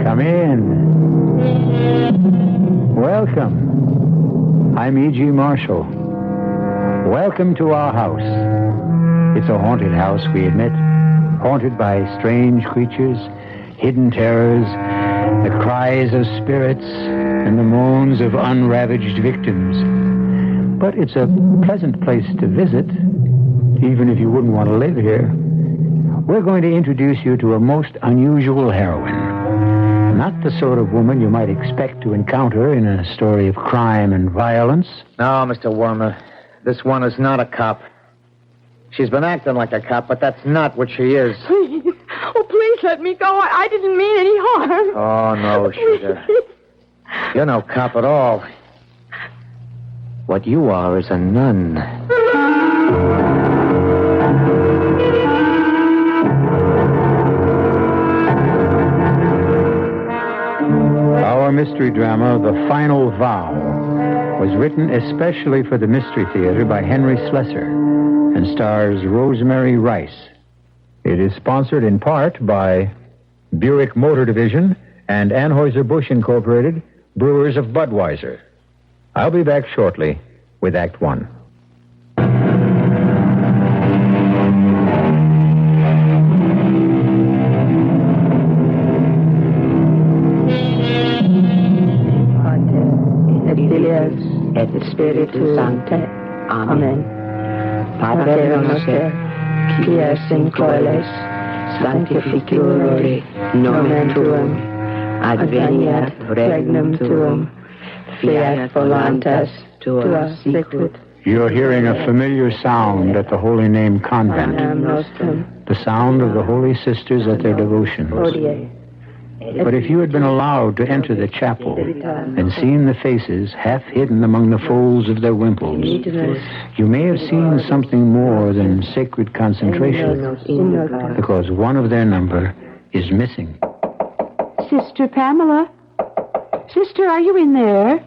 Come in. Welcome. I'm E.G. Marshall. Welcome to our house. It's a haunted house, we admit. Haunted by strange creatures, hidden terrors, the cries of spirits, and the moans of unravaged victims. But it's a pleasant place to visit, even if you wouldn't want to live here. We're going to introduce you to a most unusual heroine. Not the sort of woman you might expect to encounter in a story of crime and violence. No, Mr. Wormer, this one is not a cop. She's been acting like a cop, but that's not what she is. Please. Oh, please let me go. I didn't mean any harm. Oh, no, sugar. You're no cop at all. What you are is a nun. Our mystery drama, The Final Vow, was written especially for the Mystery Theater by Henry Slesser and stars Rosemary Rice. It is sponsored in part by Buick Motor Division and Anheuser-Busch Incorporated, Brewers of Budweiser. I'll be back shortly with Act One. Et Spiritus Sancte. Amen. Pater noster, qui es in coeles, sanctificure nomen tuum, adveniat regnum tuum, fiat voluntas tua sicut. You're hearing a familiar sound at the Holy Name Convent. The sound of the Holy Sisters at their devotions. But if you had been allowed to enter the chapel and seen the faces half hidden among the folds of their wimples, you may have seen something more than sacred concentration, because one of their number is missing. Sister Pamela? Sister, are you in there?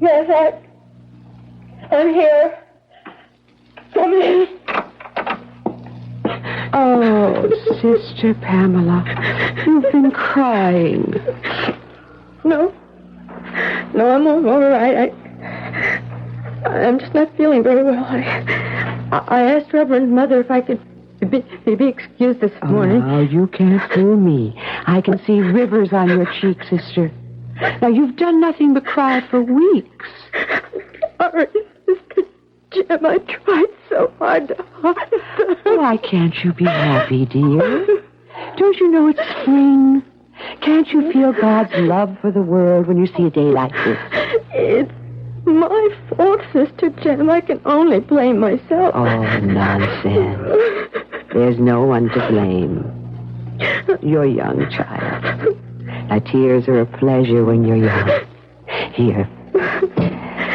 Yes, I'm here. Come in. Oh, Sister Pamela, you've been crying. No, I'm all right. I'm just not feeling very well. I asked Reverend Mother if I could be excused this morning. Oh, you can't fool me. I can see rivers on your cheeks, Sister. Now, you've done nothing but cry for weeks. Sorry, Sister Jim, I tried so hard to hide her. Why can't you be happy, dear? Don't you know it's spring? Can't you feel God's love for the world when you see a day like this? It's my fault, Sister Jim. I can only blame myself. Oh, nonsense. There's no one to blame. You're young, child. Now, tears are a pleasure when you're young. Here,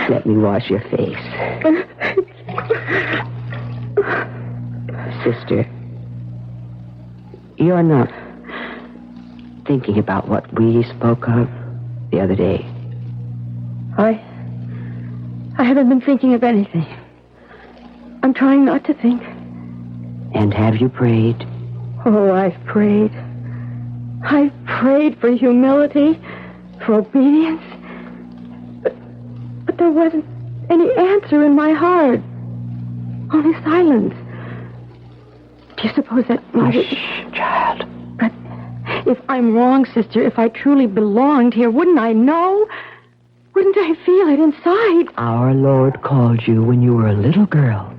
let me wash your face. Sister, you're not thinking about what we spoke of the other day. I haven't been thinking of anything. I'm trying not to think. And have you prayed? Oh, I've prayed. I've prayed for humility, for obedience. But there wasn't any answer in my heart. Only silence. Do you suppose that... Hush, child. But if I'm wrong, Sister, if I truly belonged here, wouldn't I know? Wouldn't I feel it inside? Our Lord called you when you were a little girl,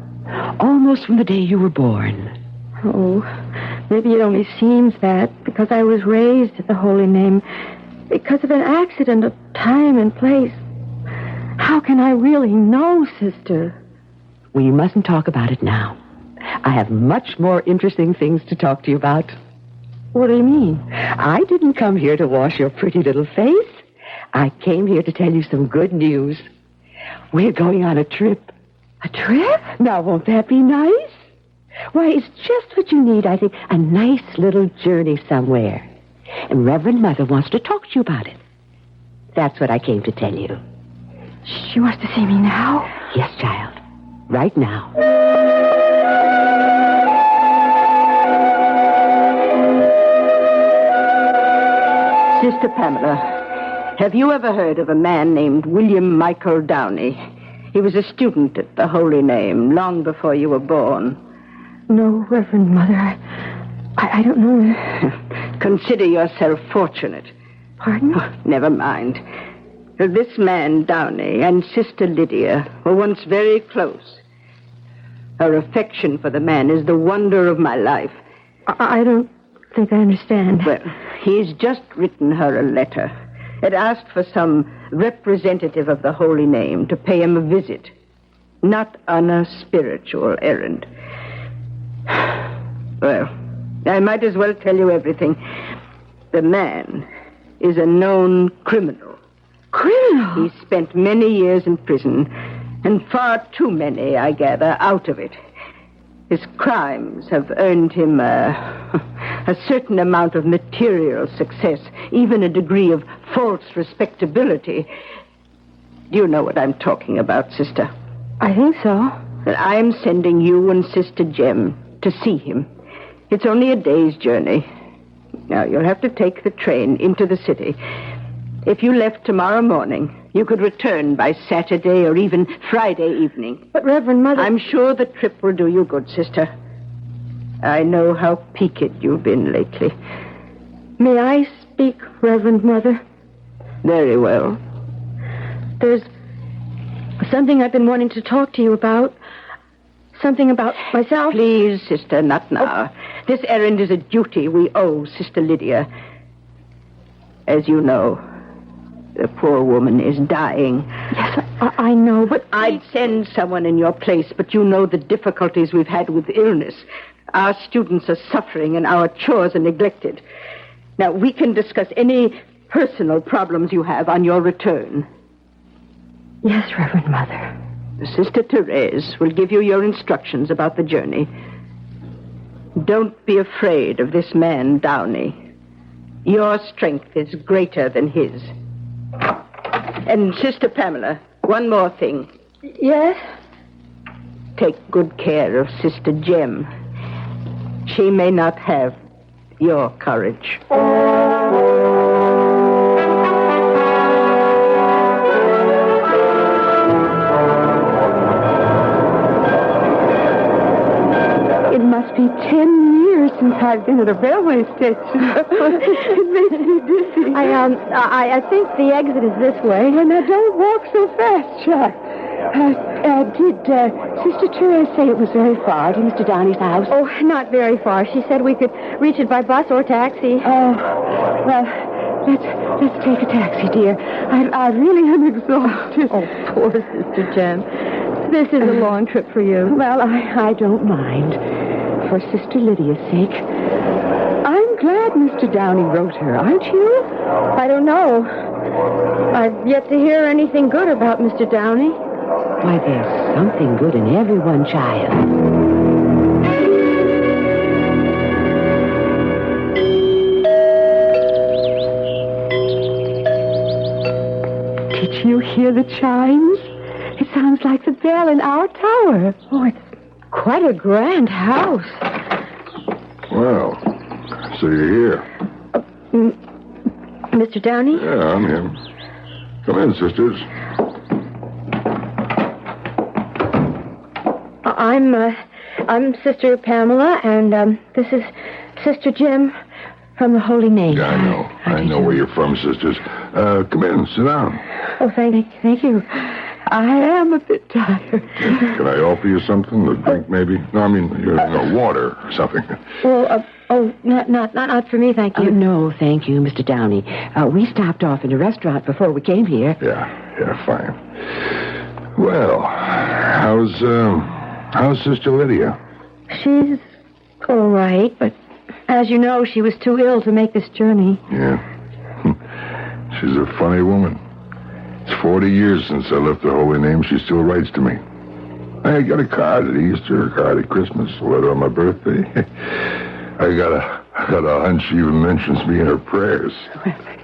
almost from the day you were born. Oh, maybe it only seems that because I was raised at the Holy Name, because of an accident of time and place. How can I really know, Sister? We mustn't talk about it now. I have much more interesting things to talk to you about. What do you mean? I didn't come here to wash your pretty little face. I came here to tell you some good news. We're going on a trip. A trip? Now, won't that be nice? Why, it's just what you need, I think. A nice little journey somewhere. And Reverend Mother wants to talk to you about it. That's what I came to tell you. She wants to see me now? Yes, child. Right now. Sister Pamela, have you ever heard of a man named William Michael Downey? He was a student at the Holy Name long before you were born. No, Reverend Mother. I don't know. Consider yourself fortunate. Pardon? Oh, never mind. This man, Downey, and Sister Lydia were once very close. Her affection for the man is the wonder of my life. I don't think I understand. Well, he's just written her a letter. It asked for some representative of the Holy Name to pay him a visit, not on a spiritual errand. Well, I might as well tell you everything. The man is a known criminal. Criminal? He spent many years in prison, and far too many, I gather, out of it. His crimes have earned him a certain amount of material success, even a degree of false respectability. Do you know what I'm talking about, sister? I think so. Well, I'm sending you and Sister Jem to see him. It's only a day's journey. Now, you'll have to take the train into the city. If you left tomorrow morning, you could return by Saturday or even Friday evening. But, Reverend Mother... I'm sure the trip will do you good, sister. I know how peaked you've been lately. May I speak, Reverend Mother? Very well. There's something I've been wanting to talk to you about. Something about myself. Please, sister, not now. This errand is a duty we owe Sister Lydia. As you know, the poor woman is dying. Yes, I know, but... I'd send someone in your place, but you know the difficulties we've had with illness. Our students are suffering and our chores are neglected. Now, we can discuss any personal problems you have on your return. Yes, Reverend Mother. Sister Therese will give you your instructions about the journey. Don't be afraid of this man, Downey. Your strength is greater than his. And Sister Pamela, one more thing. Yes? Take good care of Sister Jem. She may not have your courage. It must be 10 years since I've been at a railway station. It makes me dizzy. I think the exit is this way. And now don't walk so fast, Chuck. Did Sister Therese say it was very far to Mr. Downey's house? Oh, not very far. She said we could reach it by bus or taxi. Oh, well, let's take a taxi, dear. I really am exhausted. Oh, poor Sister Jem. This is a long trip for you. Well, I don't mind. For Sister Lydia's sake. I'm glad Mr. Downey wrote her, aren't you? I don't know. I've yet to hear anything good about Mr. Downey. Why, there's something good in everyone, child. Did you hear the chimes? It sounds like the bell in our tower. Oh, it's quite a grand house. Well, so you're here. Mr. Downey? Yeah, I'm here. Come in, sisters. I'm Sister Pamela, and this is Sister Jem from the Holy Name. Yeah, I know. I know where you're from, sisters. Come in, sit down. Oh, thank you. I am a bit tired. Can I offer you something? A drink, maybe? No, I mean, water or something. Well, not for me, thank you. No, thank you, Mr. Downey. We stopped off in a restaurant before we came here. Yeah, fine. Well, how's Sister Lydia? She's all right, but as you know, she was too ill to make this journey. Yeah. She's a funny woman. It's 40 years since I left the Holy Name. She still writes to me. I got a card at Easter, a card at Christmas, a letter on my birthday. I got a hunch she even mentions me in her prayers.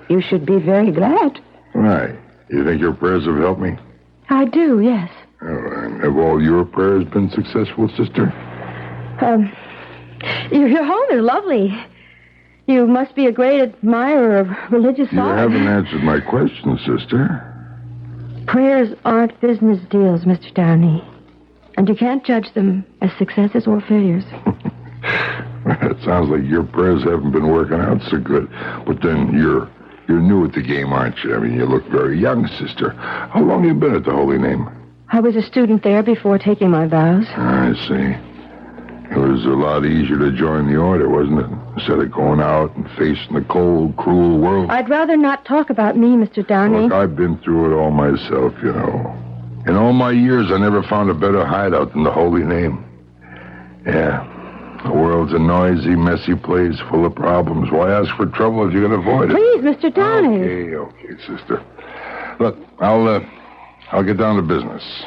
You should be very glad. Why? You think your prayers have helped me? I do, yes. Oh, and have all your prayers been successful, sister? Your home is lovely. You must be a great admirer of religious You art. haven't answered my question, sister. Prayers aren't business deals, Mr. Downey. And you can't judge them as successes or failures. It sounds like your prayers haven't been working out so good. But then you're new at the game, aren't you? I mean, you look very young, sister. How long have you been at the Holy Name? I was a student there before taking my vows. I see. It was a lot easier to join the order, wasn't it? Instead of going out and facing the cold, cruel world. I'd rather not talk about me, Mr. Downey. Look, I've been through it all myself, you know. In all my years, I never found a better hideout than the Holy Name. Yeah. The world's a noisy, messy place full of problems. Why ask for trouble if you can avoid it? Please, Mr. Downey. Okay, sister. Look, I'll get down to business.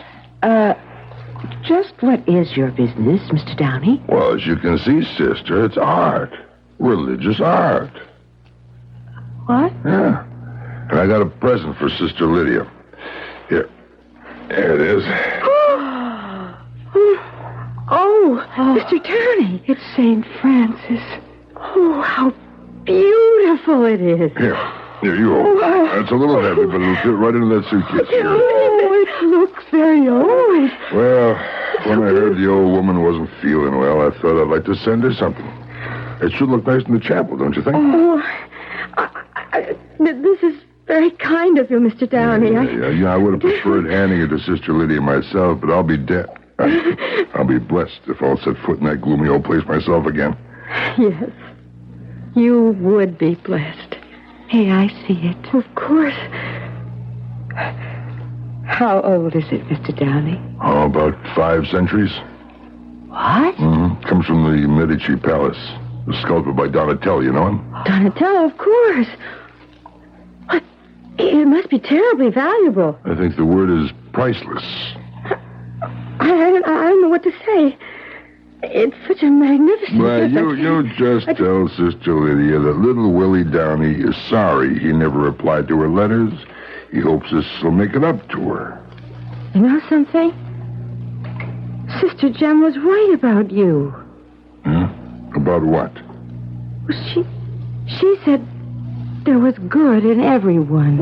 Just what is your business, Mr. Downey? Well, as you can see, sister, it's art. Religious art. What? Yeah. And I got a present for Sister Lydia. Here. There it is. Oh, Mr. Downey. It's St. Francis. Oh, how beautiful it is. Here, you hold it. It's a little heavy, but it'll fit right into that suitcase here. Oh, it looks very old. Well, when I heard the old woman wasn't feeling well, I thought I'd like to send her something. It should look nice in the chapel, don't you think? Oh, this is very kind of you, Mr. Downey. Yeah, I would have preferred handing it to Sister Lydia myself, but I'll be blessed if I'll set foot in that gloomy old place myself again. Yes, you would be blessed. Hey, I see it. Of course. How old is it, Mr. Downey? Oh, about 5 centuries. What? Mm-hmm. Comes from the Medici Palace. The sculptor by Donatello, you know him? Donatello, of course. What? It must be terribly valuable. I think the word is priceless. I don't know what to say. It's such a magnificent Well, gift. you just tell Sister Lydia that little Willie Downey is sorry he never replied to her letters. He hopes this will make it up to her. You know something? Sister Jem was right about you. Huh? About what? Well, she said there was good in everyone.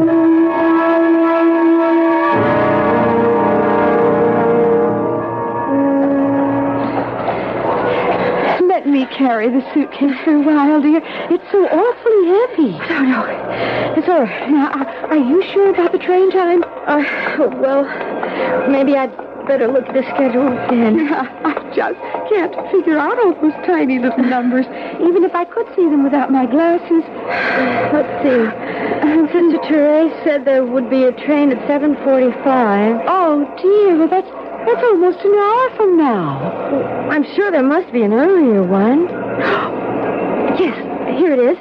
Let me carry the suitcase for a while, dear. It's so awfully heavy. No. It's all right. Now, are you sure about the train time? Well, maybe I'd better look at the schedule again. I just can't figure out all those tiny little numbers, even if I could see them without my glasses. Let's see. Sister Therese said there would be a train at 7:45. Oh, dear. Well, that's almost an hour from now. I'm sure there must be an earlier one. Yes, here it is.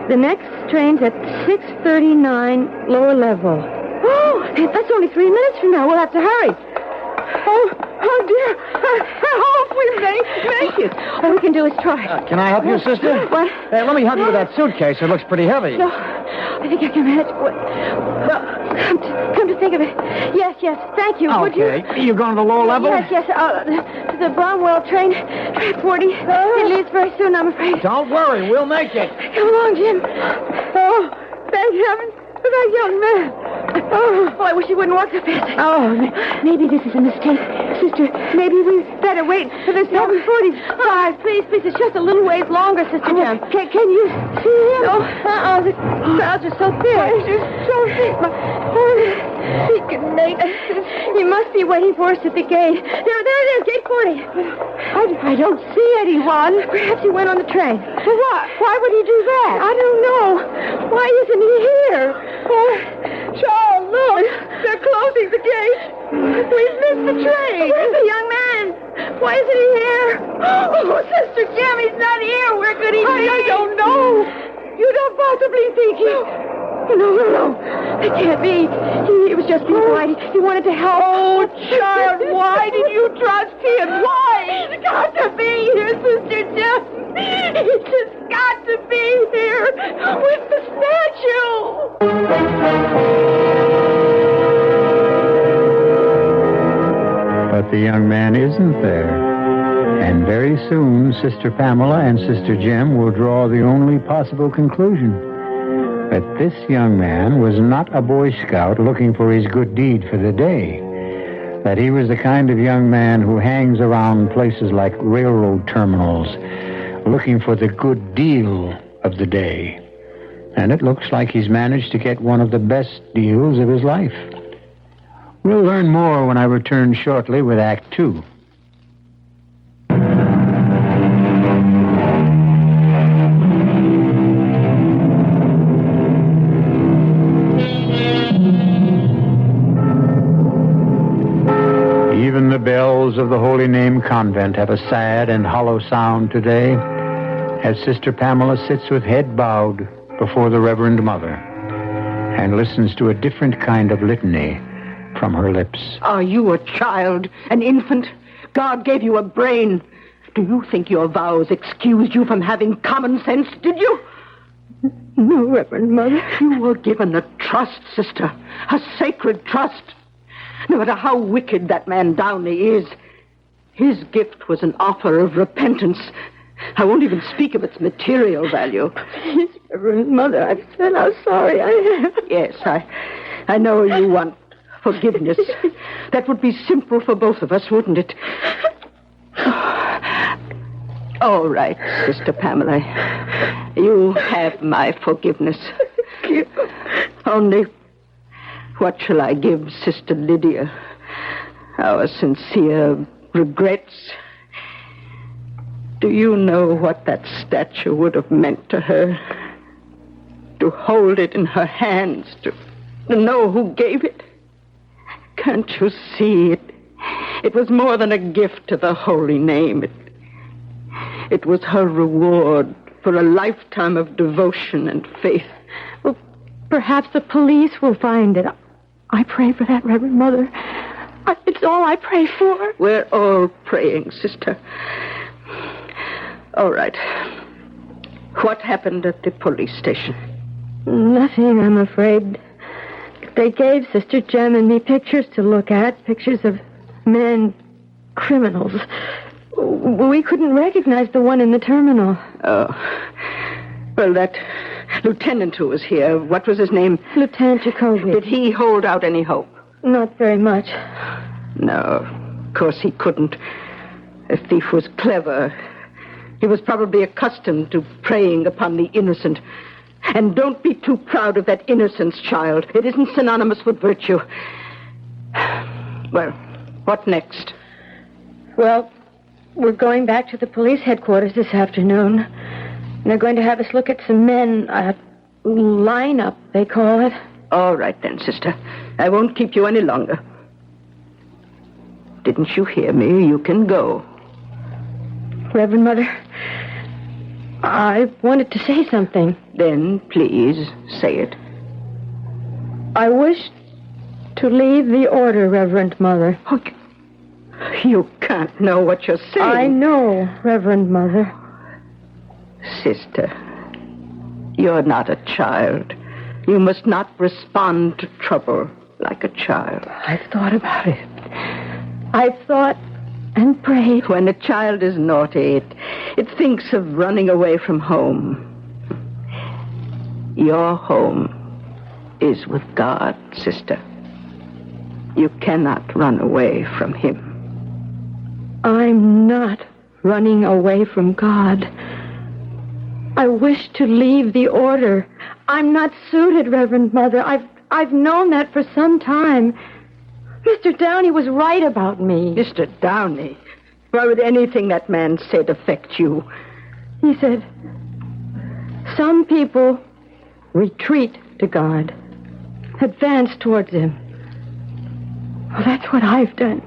The next train's at 6:39, lower level. Oh, that's only 3 minutes from now. We'll have to hurry. Oh, dear. Help, we make it. All we can do is try. Can I help you, sister? What? Hey, let me help you with that suitcase. It looks pretty heavy. No, I think I can manage. Well, come to think of it. Yes, thank you. Would you? Okay. You going to the lower level? Yes. To the Bromwell train, track 40. It leaves very soon, I'm afraid. Don't worry. We'll make it. Come along, Jim. Oh, thank heaven for that young man. Oh, I wish he wouldn't walk so fast. Oh, maybe this is a mistake. Sister, maybe we better wait for the 7:45. Please, it's just a little ways longer, Sister Jem. Can you see him? Oh, the crowds are so thick. He can make it. He must be waiting for us at the gate. There it is, gate 40. I don't see anyone. Perhaps he went on the train. For what? Why would he do that? I don't know. Why isn't he here? Charles, look. They're closing the gate. We've missed the train. Where's the young man? Why isn't he here? Oh, Sister Jem, he's not here. Where could he be? I don't know. You don't possibly think he... No. It can't be. He was just being polite. He wanted to help. Oh, child, why did you trust him? Why? He's got to be here, Sister Jem. He's just got to be here with the statue. But the young man isn't there. And very soon, Sister Pamela and Sister Jim will draw the only possible conclusion. That this young man was not a Boy Scout looking for his good deed for the day. That he was the kind of young man who hangs around places like railroad terminals looking for the good deal of the day. And it looks like he's managed to get one of the best deals of his life. We'll learn more when I return shortly with Act 2. Even the bells of the Holy Name Convent have a sad and hollow sound today as Sister Pamela sits with head bowed before the Reverend Mother and listens to a different kind of litany from her lips. Are you a child, an infant? God gave you a brain. Do you think your vows excused you from having common sense, did you? No, Reverend Mother. You were given a trust, sister, a sacred trust. No matter how wicked that man Downey is, his gift was an offer of repentance. I won't even speak of its material value. Please, Reverend Mother, I've said how sorry I am. Yes, I know you want forgiveness. That would be simple for both of us, wouldn't it? All right, Sister Pamela. You have my forgiveness. Only, what shall I give Sister Lydia? Our sincere regrets. Do you know what that statue would have meant to her? To hold it in her hands, to know who gave it. Can't you see it? It was more than a gift to the holy name. It was her reward for a lifetime of devotion and faith. Well, perhaps the police will find it. I pray for that, Reverend Mother. It's all I pray for. We're all praying, sister. All right. What happened at the police station? Nothing, I'm afraid. They gave Sister Jem and me pictures to look at, pictures of men, criminals. We couldn't recognize the one in the terminal. Oh. Well, that lieutenant who was here, what was his name? Lieutenant Jacoby. Did he hold out any hope? Not very much. No, of course he couldn't. The thief was clever. He was probably accustomed to preying upon the innocent. And don't be too proud of that innocence, child. It isn't synonymous with virtue. Well, what next? Well, we're going back to the police headquarters this afternoon. They're going to have us look at some men, lineup, they call it. All right then, sister. I won't keep you any longer. Didn't you hear me? You can go. Reverend Mother, I wanted to say something. Then, please, say it. I wish to leave the order, Reverend Mother. Oh, you can't know what you're saying. I know, Reverend Mother. Sister, you're not a child. You must not respond to trouble like a child. I've thought about it. I've thought and prayed. When a child is naughty, it thinks of running away from home. Your home is with God, sister. You cannot run away from Him. I'm not running away from God. I wish to leave the order. I'm not suited, Reverend Mother. I've known that for some time. Mr. Downey was right about me. Mr. Downey? Why would anything that man said affect you? He said, some people retreat to God, advance towards Him. Well, that's what I've done.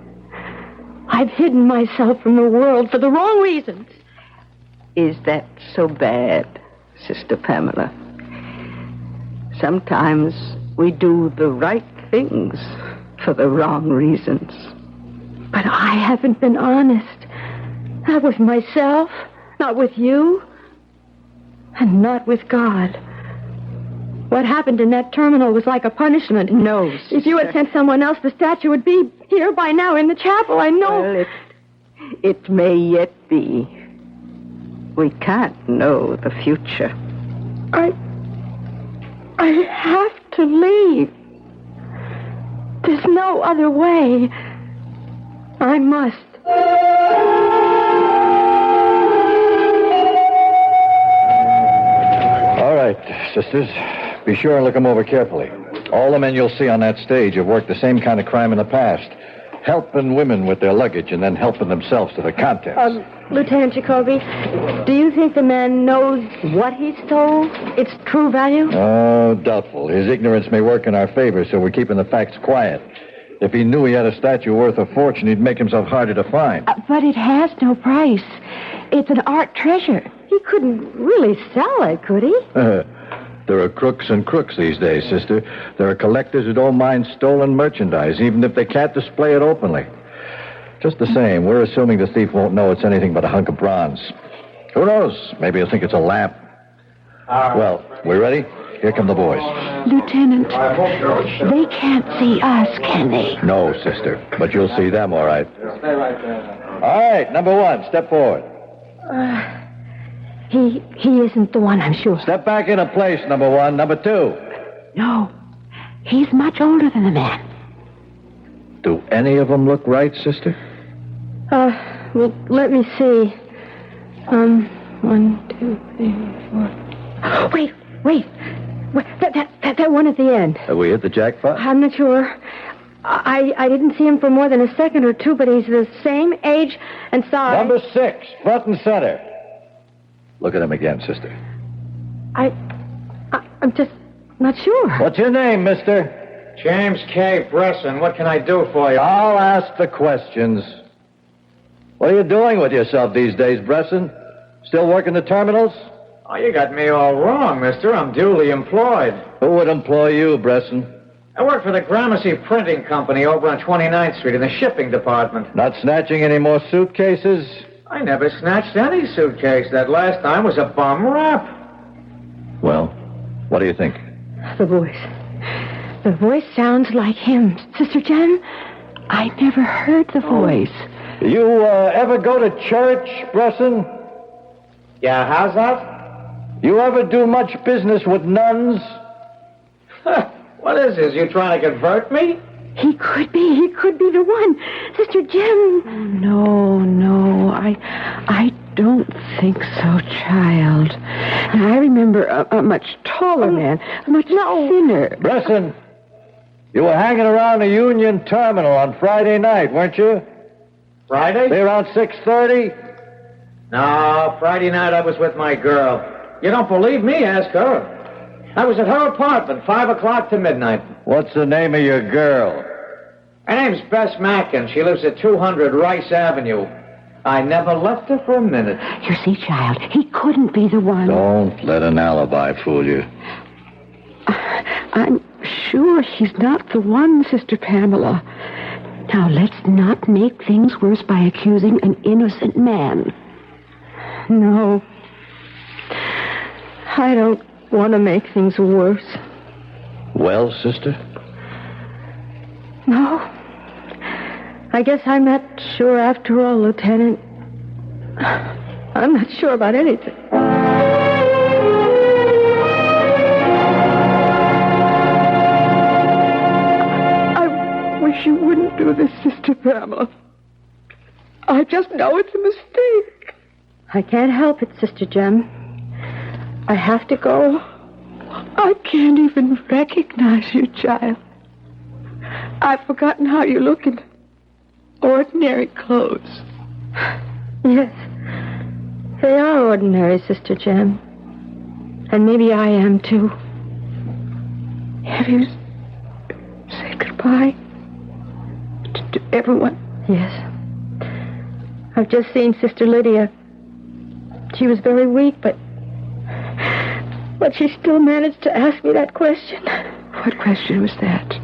I've hidden myself from the world for the wrong reasons. Is that so bad, Sister Pamela? Sometimes we do the right things for the wrong reasons. But I haven't been honest. Not with myself, not with you, and not with God. What happened in that terminal was like a punishment. No, sister. If you had sent someone else, the statue would be here by now in the chapel, I know. Well, it may yet be. We can't know the future. I have to leave. There's no other way. I must. All right, sisters. Be sure and look them over carefully. All the men you'll see on that stage have worked the same kind of crime in the past. Helping women with their luggage and then helping themselves to the contents. Lieutenant Jacoby, do you think the man knows what he stole? Its true value? Oh, doubtful. His ignorance may work in our favor, so we're keeping the facts quiet. If he knew he had a statue worth a fortune, he'd make himself harder to find. But it has no price. It's an art treasure. He couldn't really sell it, could he? There are crooks and crooks these days, sister. There are collectors who don't mind stolen merchandise, even if they can't display it openly. Just the same, we're assuming the thief won't know it's anything but a hunk of bronze. Who knows? Maybe he'll think it's a lamp. Well, we ready? Here come the boys. Lieutenant, they can't see us, can they? No, sister, but you'll see them, all right. All right, number one, step forward. He isn't the one, I'm sure. Step back into place, number one. Number two. No, he's much older than the man. Do any of them look right, sister? Well, let me see. 1, 2, 3, 4. Wait. That one at the end. Have we hit the jackpot? I'm not sure. I didn't see him for more than a second or two, but he's the same age and size. Number 6, front and center. Look at him again, sister. I'm just not sure. What's your name, mister? James K. Bresson. What can I do for you? I'll ask the questions. What are you doing with yourself these days, Bresson? Still working the terminals? Oh, you got me all wrong, mister. I'm duly employed. Who would employ you, Bresson? I work for the Gramercy Printing Company over on 29th Street in the shipping department. Not snatching any more suitcases? I never snatched any suitcase. That last time was a bum rap. Well, what do you think? The voice. The voice sounds like him. Sister Jen, I never heard the voice. You ever go to church, Bresson? Yeah, how's that? You ever do much business with nuns? What is this? You trying to convert me? He could be the one. Sister Jim. No, I don't think so, child. Now, I remember a much taller man, a much thinner. Bresson, you were hanging around the Union Terminal on Friday night, weren't you? Friday? Say around 6:30? No, Friday night I was with my girl. You don't believe me? Ask her. I was at her apartment, 5 o'clock to midnight. What's the name of your girl? Her name's Bess Mackin. She lives at 200 Rice Avenue. I never left her for a minute. You see, child, he couldn't be the one. Don't let an alibi fool you. I'm sure he's not the one, Sister Pamela. Now, let's not make things worse by accusing an innocent man. No. I don't want to make things worse. Well, sister? No. I guess I'm not sure after all, Lieutenant. I'm not sure about anything. I wish you wouldn't do this, Sister Pamela. I just know it's a mistake. I can't help it, Sister Jem. I have to go. I can't even recognize you, child. I've forgotten how you look in ordinary clothes. Yes. They are ordinary, Sister Jem. And maybe I am, too. Have you said goodbye to everyone? Yes. I've just seen Sister Lydia. She was very weak, but she still managed to ask me that question. What question was that?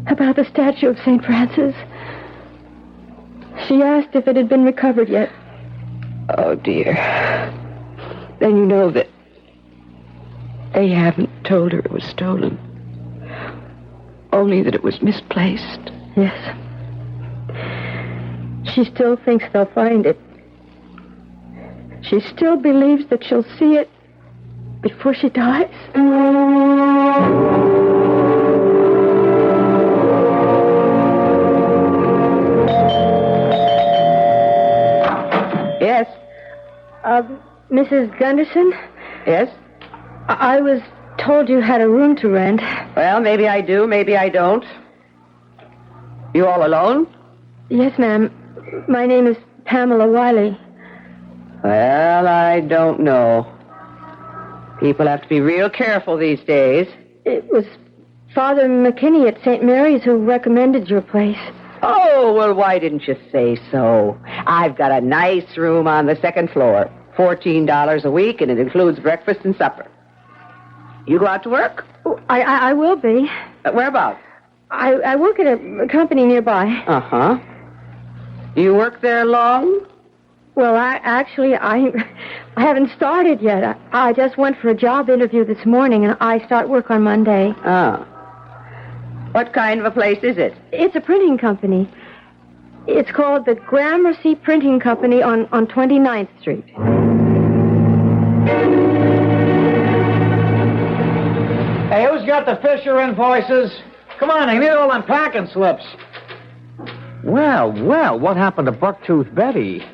About the statue of St. Francis. She asked if it had been recovered yet. Oh, dear. Then you know that they haven't told her it was stolen. Only that it was misplaced. Yes. She still thinks they'll find it. she still believes that she'll see it before she dies. Yes? Mrs. Gunderson? Yes? I was told you had a room to rent. Well, maybe I do, maybe I don't. You all alone? Yes, ma'am. My name is Pamela Wiley. Well, I don't know. People have to be real careful these days. It was Father McKinney at St. Mary's who recommended your place. Oh, well, why didn't you say so? I've got a nice room on the second floor. $14 a week, and it includes breakfast and supper. You go out to work? Oh, I will be. Whereabouts? I work at a company nearby. Uh-huh. Do you work there long? Well, I haven't started yet. I just went for a job interview this morning, and I start work on Monday. Ah. What kind of a place is it? It's a printing company. It's called the Gramercy Printing Company on 29th Street. Hey, who's got the Fisher invoices? Come on, I need all them packing slips. Well, what happened to Bucktooth Betty?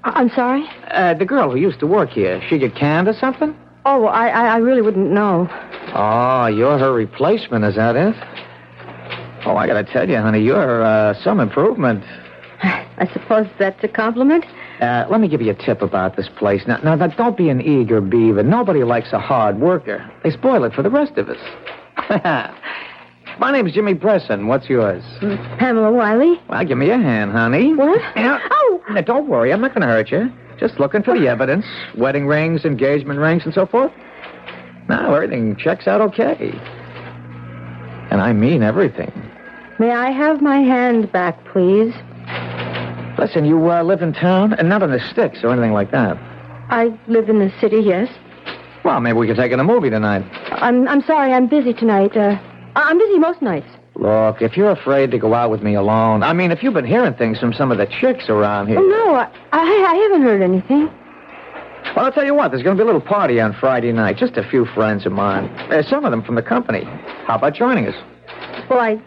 I'm sorry? The girl who used to work here. She get canned or something? Oh, I really wouldn't know. Oh, you're her replacement, is that it? Oh, I gotta tell you, honey, you're some improvement. I suppose that's a compliment? Let me give you a tip about this place. Now, don't be an eager beaver. Nobody likes a hard worker. They spoil it for the rest of us. My name's Jimmy Bresson. What's yours? Pamela Wiley. Well, give me a hand, honey. What? Oh! Now, don't worry. I'm not going to hurt you. Just looking for the evidence. Wedding rings, engagement rings, and so forth. Now, everything checks out okay. And I mean everything. May I have my hand back, please? Listen, you live in town? And not in the sticks or anything like that. I live in the city, yes. Well, maybe we could take in a movie tonight. I'm sorry, I'm busy tonight. I'm busy most nights. Look, if you're afraid to go out with me alone... I mean, if you've been hearing things from some of the chicks around here... Oh, no, I haven't heard anything. Well, I'll tell you what, there's going to be a little party on Friday night. Just a few friends of mine. Some of them from the company. How about joining us? Well,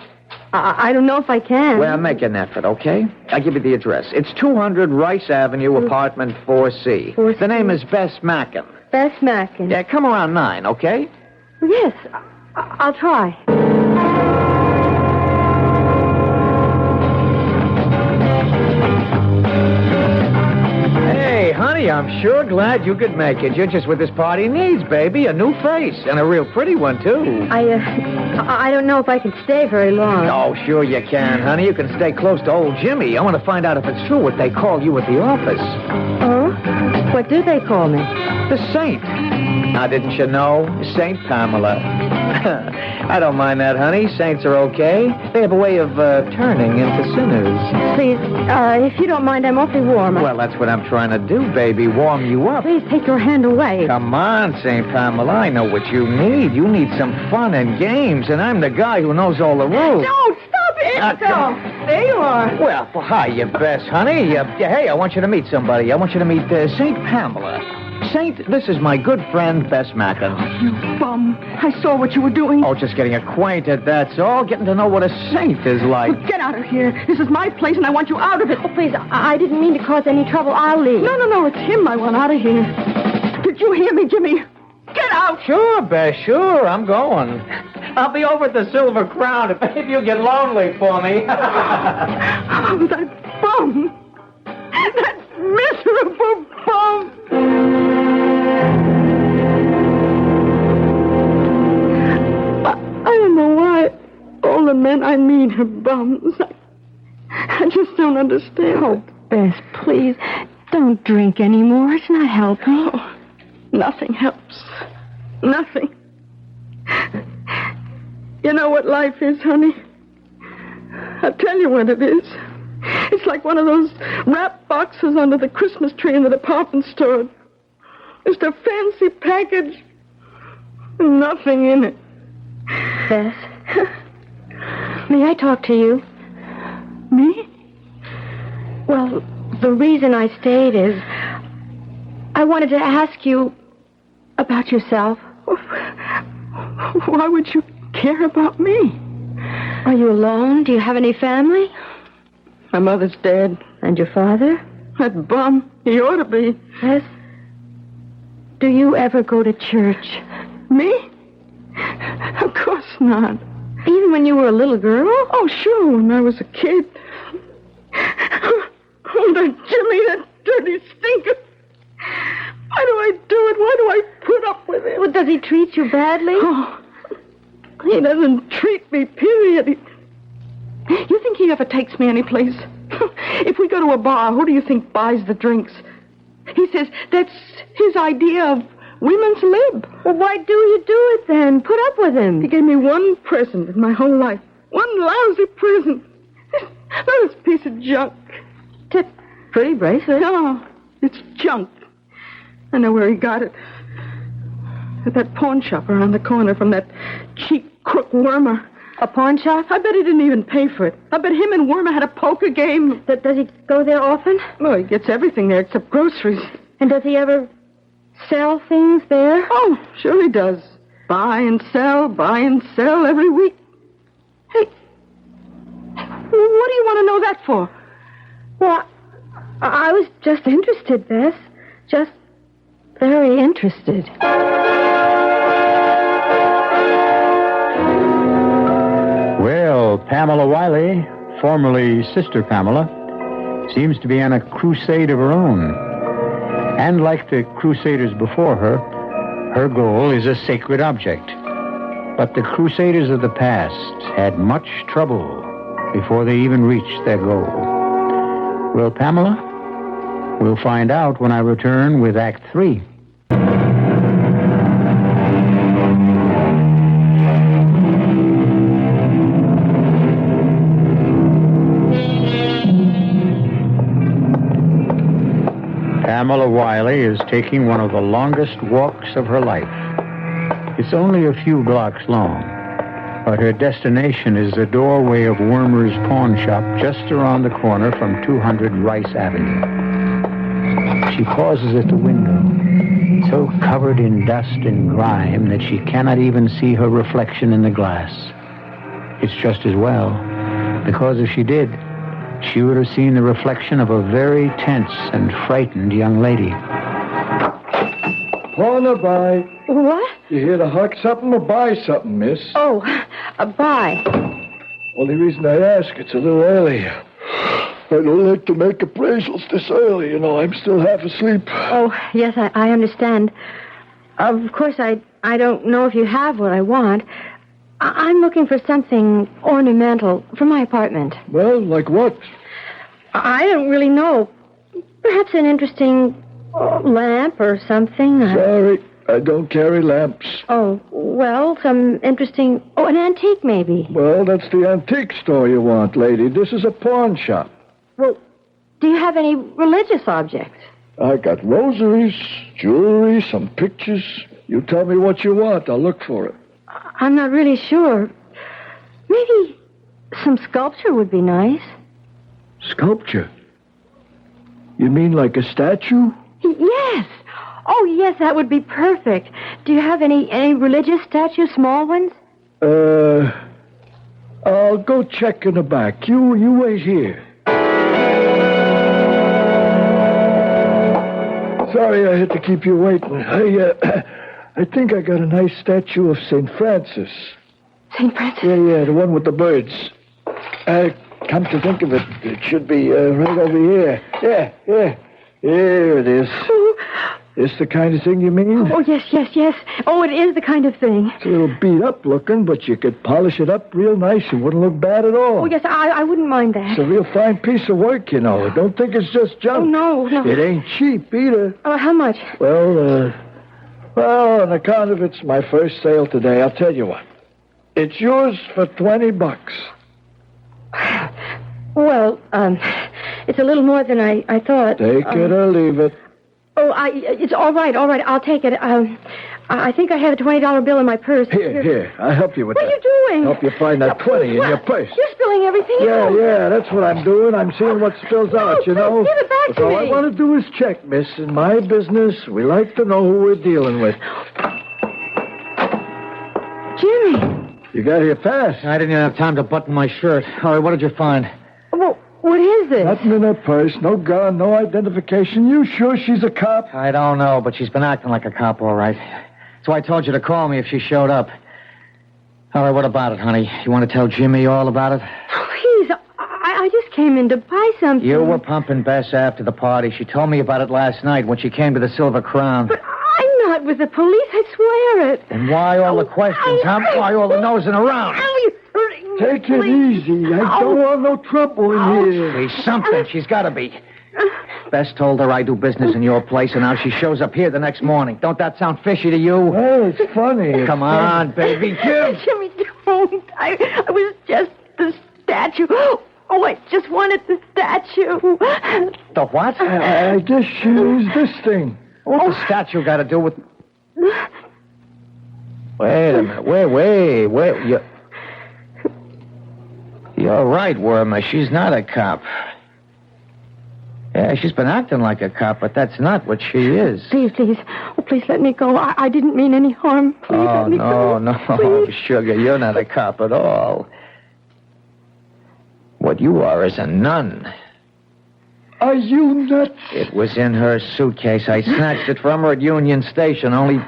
I don't know if I can. Well, make an effort, okay? I'll give you the address. It's 200 Rice Avenue, apartment 4C. 4C. The name is Bess Mackin. Bess Mackin. Yeah, come around 9, okay? Yes, I'll try. Hey, honey, I'm sure glad you could make it. You're just what this party needs, baby. A new face, and a real pretty one, too. I don't know if I can stay very long. Oh, sure you can, honey. You can stay close to old Jimmy. I want to find out if it's true what they call you at the office. Oh? What do they call me? The Saint. Now, didn't you know? Saint Pamela. I don't mind that, honey. Saints are okay. They have a way of turning into sinners. Please, if you don't mind, I'm awfully warm. Well, that's what I'm trying to do, baby. Warm you up. Please take your hand away. Come on, Saint Pamela. I know what you need. You need some fun and games, and I'm the guy who knows all the rules. Don't stop it! There you are. Well, hi, you best, honey. Hey, I want you to meet somebody. I want you to meet Saint Pamela. Saint, this is my good friend, Bess Mackin. Oh, you bum. I saw what you were doing. Oh, just getting acquainted, that's all. Getting to know what a saint is like. Well, get out of here. This is my place, and I want you out of it. Oh, please, I didn't mean to cause any trouble. I'll leave. No, it's him I want out of here. Did you hear me, Jimmy? Get out! Sure, Bess, sure. I'm going. I'll be over at the Silver Crown if you get lonely for me. Oh, that bum. That miserable bum. I don't know why all the men I meet are bums. I just don't understand. Oh, Bess, please, don't drink anymore. It's not helping. Oh, nothing helps. Nothing. You know what life is, honey? I'll tell you what it is. It's like one of those wrap boxes under the Christmas tree in the department store. Just a fancy package. Nothing in it. Bess, may I talk to you? Me? Well, the reason I stayed is I wanted to ask you about yourself. Why would you care about me? Are you alone? Do you have any family? My mother's dead. And your father? That bum. He ought to be. Yes. Do you ever go to church? Me? Of course not. Even when you were a little girl? Oh, sure, when I was a kid. Oh, that Jimmy, that dirty stinker. Why do I do it? Why do I put up with it? Well, does he treat you badly? Oh, he doesn't treat me, period. You think he ever takes me anyplace? If we go to a bar, who do you think buys the drinks? He says that's his idea of women's lib. Well, why do you do it then? Put up with him. He gave me one present in my whole life. One lousy present. This piece of junk. It's a pretty bracelet. No, it's junk. I know where he got it. At that pawn shop around the corner from that cheap crook Wormer. A pawn shop? I bet he didn't even pay for it. I bet him and Wormer had a poker game. Does he go there often? Well, he gets everything there except groceries. And does he ever sell things there? Oh, sure he does. Buy and sell every week. Hey, what do you want to know that for? Well, I was just interested, Bess. Just very interested. Well, Pamela Wiley, formerly Sister Pamela, seems to be on a crusade of her own. And like the crusaders before her, her goal is a sacred object. But the crusaders of the past had much trouble before they even reached their goal. Will Pamela? We'll find out when I return with Act 3. Pamela Wiley is taking one of the longest walks of her life. It's only a few blocks long, but her destination is the doorway of Wormer's pawn shop just around the corner from 200 Rice Avenue. She pauses at the window, so covered in dust and grime that she cannot even see her reflection in the glass. It's just as well, because if she did, she would have seen the reflection of a very tense and frightened young lady. Wanna buy? What? You here to huck something or buy something, miss? Oh, buy. Only reason I ask, it's a little early. I don't like to make appraisals this early, you know. I'm still half asleep. Oh, yes, I understand. Of course, I don't know if you have what I want. I'm looking for something ornamental for my apartment. Well, like what? I don't really know. Perhaps an interesting lamp or something. Sorry, I don't carry lamps. Oh, well, some interesting... Oh, an antique, maybe. Well, that's the antique store you want, lady. This is a pawn shop. Well, do you have any religious objects? I got rosaries, jewelry, some pictures. You tell me what you want. I'll look for it. I'm not really sure. Maybe some sculpture would be nice. Sculpture? You mean like a statue? Yes. Oh, yes, that would be perfect. Do you have any religious statues, small ones? I'll go check in the back. You wait here. Sorry I had to keep you waiting. I think I got a nice statue of St. Francis. St. Francis? Yeah, the one with the birds. Come to think of it, it should be right over here. Yeah. Here it is. Oh. This the kind of thing you mean? Oh, yes. Oh, it is the kind of thing. It's a little beat up looking, but you could polish it up real nice. It wouldn't look bad at all. Oh, yes, I wouldn't mind that. It's a real fine piece of work, you know. Don't think it's just junk. Oh, no. It ain't cheap either. How much? Well, on account of it's my first sale today, I'll tell you what. It's yours for $20. Well, it's a little more than I thought. Take it or leave it. Oh, it's all right. I'll take it. I think I have a $20 bill in my purse. Here. I'll help you with What that. are you doing? Help you find that 20 in your purse. You're spilling everything out. Yeah, that's what I'm doing. I'm seeing what spills out, you know. Give it back That's to all me. I want to do is check, miss. In my business, we like to know who we're dealing with. Jimmy. You got here fast. I didn't even have time to button my shirt. All right, what did you find? Well, what is it? Nothing in her purse, no gun, no identification. You sure she's a cop? I don't know, but she's been acting like a cop, all right. So I told you to call me if she showed up. All right, what about it, honey? You want to tell Jimmy all about it? Please, I just came in to buy something. You were pumping Bess after the party. She told me about it last night when she came to the Silver Crown. But I'm not with the police, I swear it. And why all the questions, huh? Why all the nosing around? Ow, you're hurting me. Take it please. easy. I don't want no trouble in here. Please, something. She's got to be. Bess told her I do business in your place, and now she shows up here the next morning. Don't that sound fishy to you? Well, it's funny. Come on, baby, give. Jimmy, don't. I was just the statue. Oh, I just wanted the statue. The what? I guess she used this thing. What's the statue got to do with... Wait a minute. Wait. You're right, Wormer. She's not a cop. Yeah, she's been acting like a cop, but that's not what she is. Please. Oh, please let me go. I didn't mean any harm. Please let me go. No, Please. Sugar, you're not a cop at all. What you are is a nun. Are you nuts? It was in her suitcase. I snatched it from her at Union Station. Only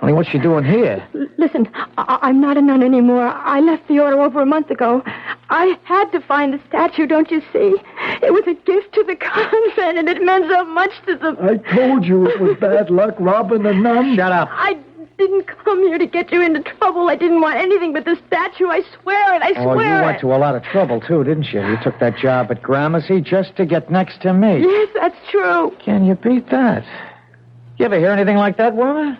what's she doing here? Listen, I'm not a nun anymore. I left the order over a month ago. I had to find the statue, don't you see? It was a gift to the convent, and it meant so much to them. I told you it was bad luck robbing a nun. Shut up. I didn't come here to get you into trouble. I didn't want anything but the statue. I swear it. I Oh, swear you went to a lot of trouble, too, didn't you? You took that job at Gramercy just to get next to me. Yes, that's true. Can you beat that? You ever hear anything like that, Wormer?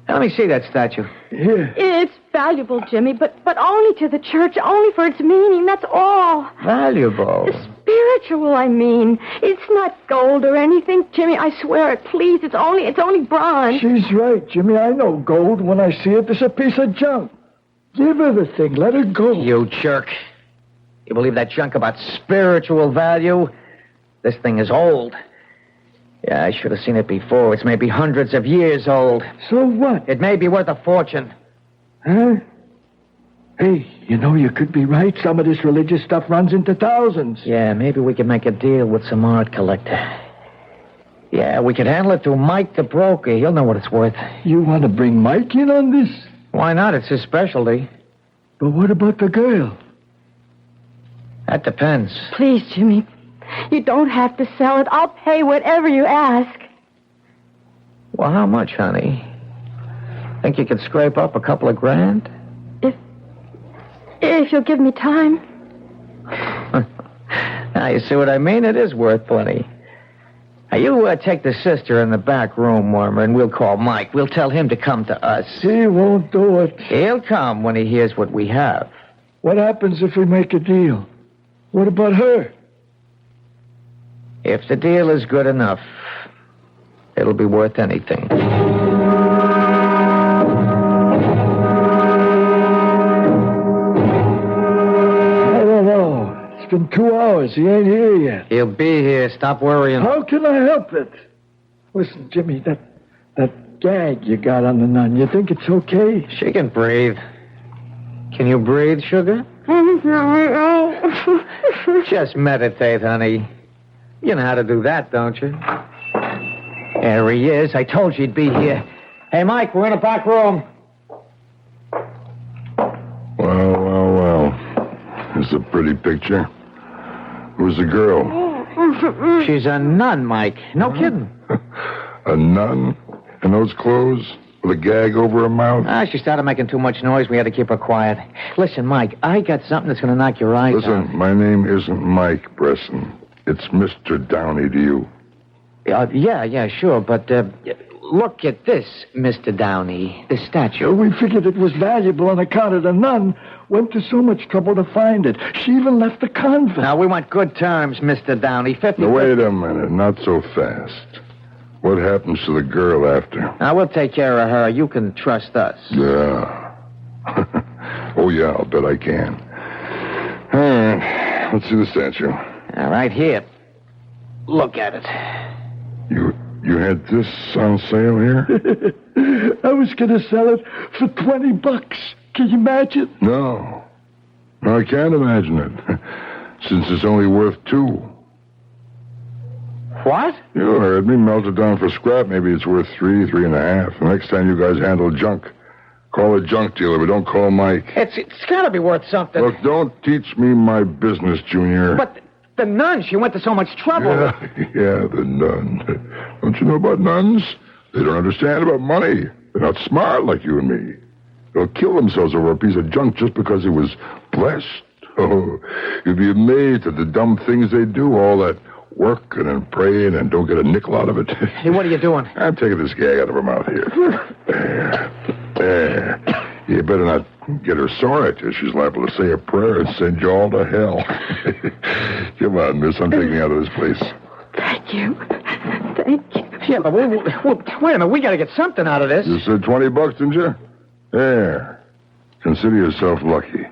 Let me see that statue. Here. It's valuable, Jimmy, but only to the church, only for its meaning, that's all. Valuable. Spiritual, I mean. It's not gold or anything, Jimmy, I swear it. Please, it's only bronze. She's right, Jimmy. I know gold. When I see it, it's a piece of junk. Give her the thing. Let her go. You jerk. You believe that junk about spiritual value? This thing is old. Yeah, I should have seen it before. It's maybe hundreds of years old. So what? It may be worth a fortune. Huh? Hey, you know, you could be right. Some of this religious stuff runs into thousands. Yeah, maybe we could make a deal with some art collector. Yeah, we could handle it through Mike the broker. He'll know what it's worth. You want to bring Mike in on this? Why not? It's his specialty. But what about the girl? That depends. Please, Jimmy, you don't have to sell it. I'll pay whatever you ask. Well, how much, honey? Think you could scrape up a couple of grand? If you'll give me time. Now, you see what I mean? It is worth plenty. Now, you take the sister in the back room, Wormer, and we'll call Mike. We'll tell him to come to us. He won't do it. He'll come when he hears what we have. What happens if we make a deal? What about her? If the deal is good enough, it'll be worth anything. It's been 2 hours. He ain't here yet. He'll be here. Stop worrying. How can I help it? Listen, Jimmy, that gag you got on the nun, you think it's okay? She can breathe. Can you breathe, sugar? Just meditate, honey. You know how to do that, don't you? There he is. I told you he'd be here. Hey, Mike, we're in the back room. Well. It's a pretty picture. Who's the girl? She's a nun, Mike. No kidding. A nun? In those clothes? With a gag over her mouth? She started making too much noise. We had to keep her quiet. Listen, Mike, I got something that's going to knock your eyes out. Listen, my name isn't Mike Bresson. It's Mr. Downey to you. Yeah, sure, but look at this, Mr. Downey, the statue. We figured it was valuable on account of the nun. Went to so much trouble to find it. She even left the convent. Now, we want good terms, Mr. Downey. 50. Now, wait a minute. Not so fast. What happens to the girl after? Now, we'll take care of her. You can trust us. Yeah. Oh, yeah, I'll bet I can. All right, let's see the statue. Right here. Look at it. You had this on sale here? I was going to sell it for $20. Can you imagine? No, I can't imagine it, since it's only worth $2. What? You heard me. Melt it down for scrap. Maybe it's worth $3.5. The next time you guys handle junk, call a junk dealer, but don't call Mike. It's got to be worth something. Look, don't teach me my business, Junior. But the nun, she went to so much trouble. Yeah, the nun. Don't you know about nuns? They don't understand about money. They're not smart like you and me. They'll kill themselves over a piece of junk just because it was blessed. Oh, you'd be amazed at the dumb things they do, all that working and praying and don't get a nickel out of it. Hey, what are you doing? I'm taking this gag out of her mouth here. There. You better not get her sore at you. She's liable to say a prayer and send you all to hell. Come on, miss. I'm taking you out of this place. Thank you. Thank you. Yeah, but wait a minute. We got to get something out of this. You said $20, didn't you? There. Consider yourself lucky.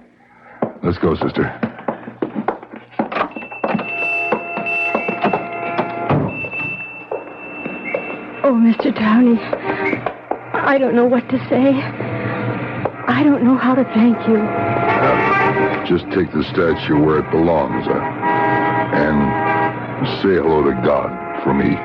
Let's go, sister. Oh, Mr. Downey, I don't know what to say. I don't know how to thank you. Just take the statue where it belongs, and say hello to God for me.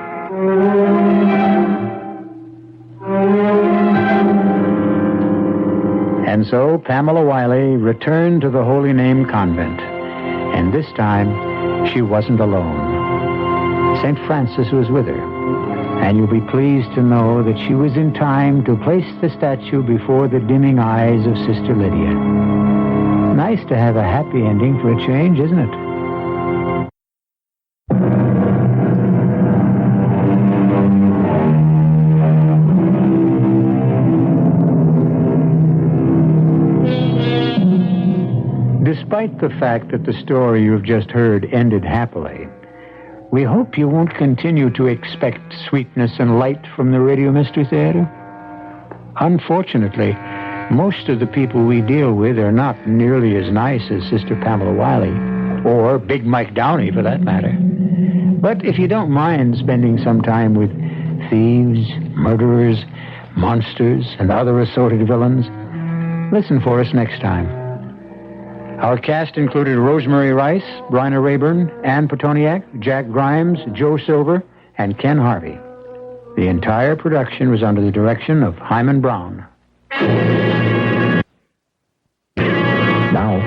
And so Pamela Wiley returned to the Holy Name Convent. And this time, she wasn't alone. St. Francis was with her. And you'll be pleased to know that she was in time to place the statue before the dimming eyes of Sister Lydia. Nice to have a happy ending for a change, isn't it? Despite the fact that the story you've just heard ended happily, we hope you won't continue to expect sweetness and light from the Radio Mystery Theater. Unfortunately, most of the people we deal with are not nearly as nice as Sister Pamela Wiley, or Big Mike Downey, for that matter. But if you don't mind spending some time with thieves, murderers, monsters, and other assorted villains, listen for us next time. Our cast included Rosemary Rice, Bryna Rayburn, Ann Petoniak, Jack Grimes, Joe Silver, and Ken Harvey. The entire production was under the direction of Hyman Brown. Now,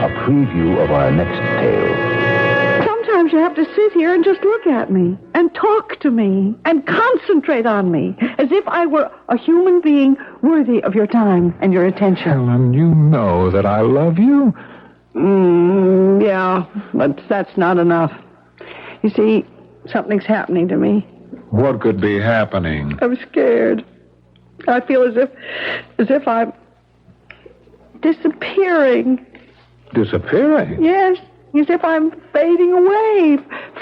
a preview of our next tale. Sometimes you have to sit here and just look at me and talk to me and concentrate on me as if I were a human being worthy of your time and your attention. Helen, you know that I love you. Yeah, but that's not enough. You see, something's happening to me. What could be happening? I'm scared. I feel as if I'm disappearing. Disappearing? Yes, as if I'm fading away,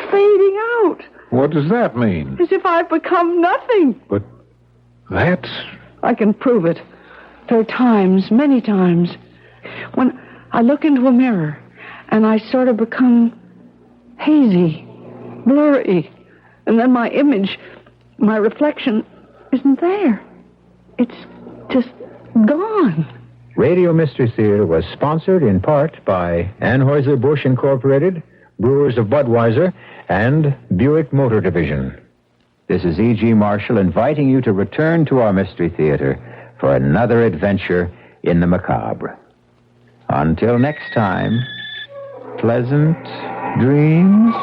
fading out. What does that mean? As if I've become nothing. But that's... I can prove it. There are times, many times, when I look into a mirror and I sort of become hazy, blurry, and then my image, my reflection, isn't there. It's just gone. Radio Mystery Theater was sponsored in part by Anheuser-Busch Incorporated, Brewers of Budweiser, and Buick Motor Division. This is E.G. Marshall inviting you to return to our Mystery Theater for another adventure in the macabre. Until next time, pleasant dreams.